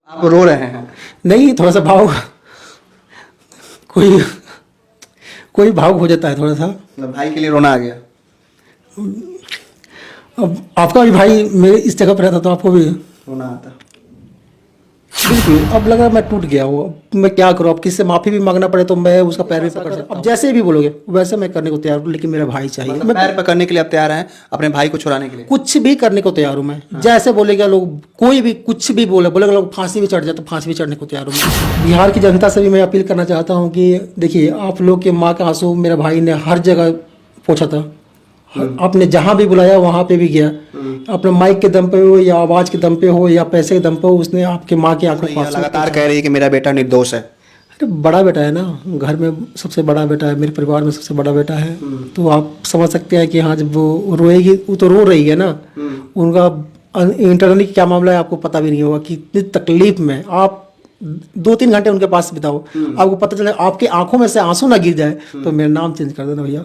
आप रो रहे हैं? नहीं, थोड़ा सा भाव कोई कोई भावुक हो जाता है थोड़ा सा। मतलब भाई के लिए रोना आ गया? अब आपका भी भाई मेरे इस जगह पर रहता तो आपको भी रोना आता? बिल्कुल। अब लगा मैं टूट गया हूँ, अब मैं क्या करूँ, अब किससे माफ़ी भी मांगना पड़े तो मैं उसका पैर भी पकड़ सकता हूँ। अब जैसे भी बोलोगे वैसे मैं करने को तैयार हूँ, लेकिन मेरा भाई चाहिए। मतलब पैर पकड़ने के लिए आप तैयार हैं अपने भाई को छुड़ाने के लिए? कुछ भी करने को तैयार हूँ मैं। जैसे बोलेगा लोग, कोई भी कुछ भी बोलेगा लोग, फांसी भी चढ़ जाए तो फांसी भी चढ़ने को तैयार हूँ मैं। बिहार की जनता से भी मैं अपील करना चाहता हूँ कि देखिए, आप लोग के माँ का आंसू मेरा भाई ने हर जगह पोंछा था। आपने जहाँ भी बुलाया वहाँ पे भी गया, अपने माइक के दम पे हो या आवाज़ के दम पे हो या पैसे के दम पे हो, उसने आपके माँ की आंखों में लगातार कह रही है कि मेरा बेटा निर्दोष है। अरे बड़ा बेटा है ना, घर में सबसे बड़ा बेटा है, मेरे परिवार में सबसे बड़ा बेटा है। तो आप समझ सकते हैं कि हाँ, जब वो रोएगी, वो तो रो रही है ना, उनका इंटरनली क्या मामला है आपको पता भी नहीं होगा कि इतनी तकलीफ में आप 2-3 घंटे उनके पास बिताओ, आपको पता चले, आपकी आंखों में से आंसू ना गिर जाए तो मेरा नाम चेंज कर देना भैया।